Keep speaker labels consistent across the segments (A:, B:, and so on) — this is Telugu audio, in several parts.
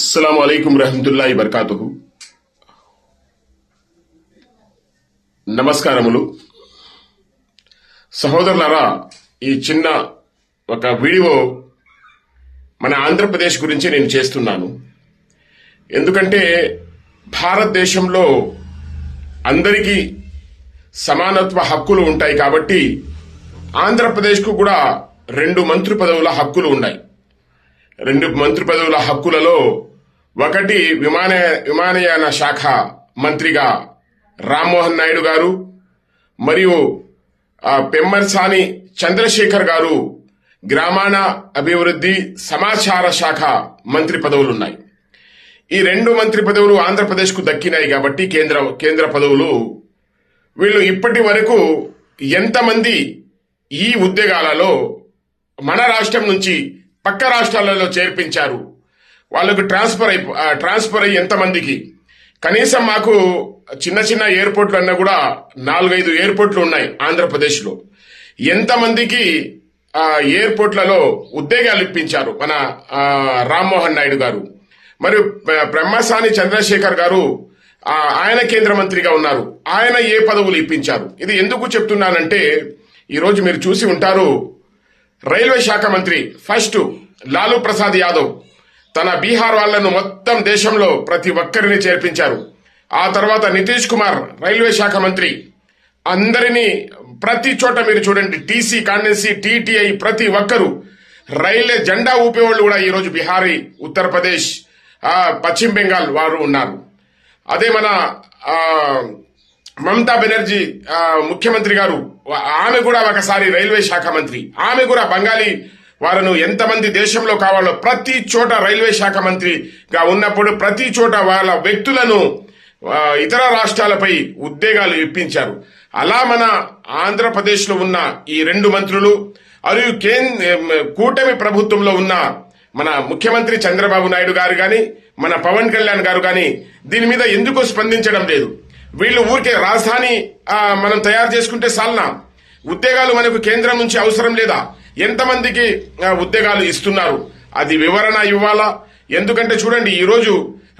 A: అస్సలాము అలైకుం రహమతుల్లాహి బర్కాతుహు. నమస్కారములు సహోదరులారా. ఈ చిన్న ఒక వీడియో మన ఆంధ్రప్రదేశ్ గురించి నేను చేస్తున్నాను. ఎందుకంటే భారతదేశంలో అందరికీ సమానత్వ హక్కులు ఉంటాయి కాబట్టి ఆంధ్రప్రదేశ్కు కూడా 2 మంత్రి పదవుల హక్కులు ఉన్నాయి. 2 మంత్రి పదవుల హక్కులలో ఒకటి విమానయాన శాఖ మంత్రిగా రామ్మోహన్ నాయుడు గారు మరియు పెమ్మసాని చంద్రశేఖర్ గారు గ్రామీణ అభివృద్ధి సమాచార శాఖ మంత్రి పదవులున్నాయి. ఈ 2 మంత్రి పదవులు ఆంధ్రప్రదేశ్కు దక్కినాయి కాబట్టి కేంద్ర పదవులు. వీళ్ళు ఇప్పటి వరకు ఎంతమంది ఈ ఉద్యోగాలలో మన రాష్ట్రం నుంచి పక్క రాష్ట్రాలలో చేర్పించారు, వాళ్ళకు ట్రాన్స్ఫర్ అయ్యి ఎంతమందికి? కనీసం మాకు చిన్న చిన్న ఎయిర్పోర్ట్లు అన్నా కూడా 4-5 ఎయిర్పోర్ట్లు ఉన్నాయి ఆంధ్రప్రదేశ్లో. ఎంతమందికి ఎయిర్పోర్ట్లలో ఉద్యోగాలు ఇప్పించారు మన రామ్మోహన్ నాయుడు గారు. మరియు పెమ్మసాని చంద్రశేఖర్ గారు ఆయన కేంద్ర మంత్రిగా ఉన్నారు, ఆయన ఏ పదవులు ఇప్పించారు? ఇది ఎందుకు చెప్తున్నానంటే ఈరోజు మీరు చూసి ఉంటారు, రైల్వే శాఖ మంత్రి ఫస్ట్ లాలూ ప్రసాద్ యాదవ్ తన బీహార్ వాళ్లను మొత్తం దేశంలో ప్రతి ఒక్కరిని చేర్పించారు. ఆ తర్వాత నితీష్ కుమార్ రైల్వే శాఖ మంత్రి, అందరినీ ప్రతి చోట మీరు చూడండి, టీసీ కాండెన్సీ టీటీఐ ప్రతి ఒక్కరు రైల్వే జెండా ఊపేవాళ్ళు కూడా ఈరోజు బిహారీ, ఉత్తరప్రదేశ్, పశ్చిమ బెంగాల్ వారు ఉన్నారు. అదే మన మమతా బెనర్జీ ముఖ్యమంత్రి గారు, ఆమె కూడా ఒకసారి రైల్వే శాఖ మంత్రి, ఆమె కూడా బంగాళీ వారిను ఎంతమంది దేశంలో కావాలో ప్రతి చోట రైల్వే శాఖ మంత్రిగా ఉన్నప్పుడు ప్రతి చోట వాళ్ళ వ్యక్తులను ఇతర రాష్ట్రాలపై ఉద్యోగాలు ఇప్పించారు. అలా మన ఆంధ్రప్రదేశ్ లో ఉన్న ఈ 2 మంత్రులు మరియు కూటమి ప్రభుత్వంలో ఉన్న మన ముఖ్యమంత్రి చంద్రబాబు నాయుడు గారు గాని మన పవన్ కళ్యాణ్ గారు గాని దీని మీద ఎందుకు స్పందించడం లేదు? వీళ్ళు ఊరికే రాజధాని మనం తయారు చేసుకుంటే సాలనా? ఉద్యోగాలు మనకు కేంద్రం నుంచి అవసరం లేదా? ఎంతమందికి ఉద్యోగాలు ఇస్తున్నారు అది వివరణ ఇవ్వాలా? ఎందుకంటే చూడండి, ఈ రోజు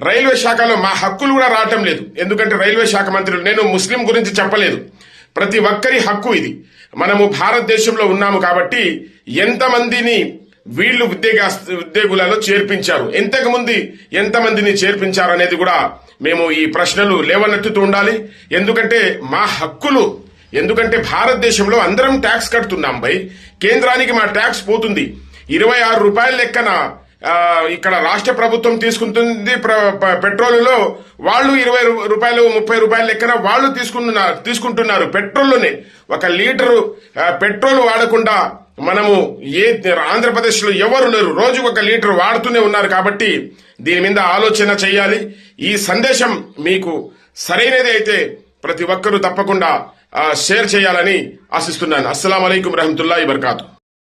A: రైల్వే శాఖలో మా హక్కులు కూడా రావటం లేదు. ఎందుకంటే రైల్వే శాఖ మంత్రులు, నేను ముస్లిం గురించి చెప్పలేదు, ప్రతి ఒక్కరి హక్కు ఇది. మనము భారతదేశంలో ఉన్నాము కాబట్టి ఎంతమందిని వీళ్ళు ఉద్యోగులలో చేర్పించారు, ఇంతకు ముందు ఎంతమందిని చేర్పించారు అనేది కూడా మేము ఈ ప్రశ్నలు లేవనెత్తుతూ ఉండాలి. ఎందుకంటే మా హక్కులు, ఎందుకంటే భారతదేశంలో అందరం ట్యాక్స్ కడుతున్నాం భయ్, కేంద్రానికి మా ట్యాక్స్ పోతుంది. 26 రూపాయల లెక్కన ఇక్కడ రాష్ట్ర ప్రభుత్వం తీసుకుంటుంది పెట్రోలులో, వాళ్ళు 20 రూపాయలు 30 రూపాయల లెక్కన వాళ్ళు తీసుకుంటున్నారు పెట్రోల్లోనే. 1 లీటరు పెట్రోల్ వాడకుండా మనము ఆంధ్రప్రదేశ్ లో ఎవరు లేరు, రోజు 1 లీటర్ వాడుతూనే ఉన్నారు. కాబట్టి దీని మీద ఆలోచన చేయాలి. ఈ సందేశం మీకు సరైనది అయితే ప్రతి ఒక్కరూ తప్పకుండా షేర్ చేయాలని ఆశిస్తున్నాను. అస్సలాము అలైకుం రహమతుల్లాహి బర్కాతుహు.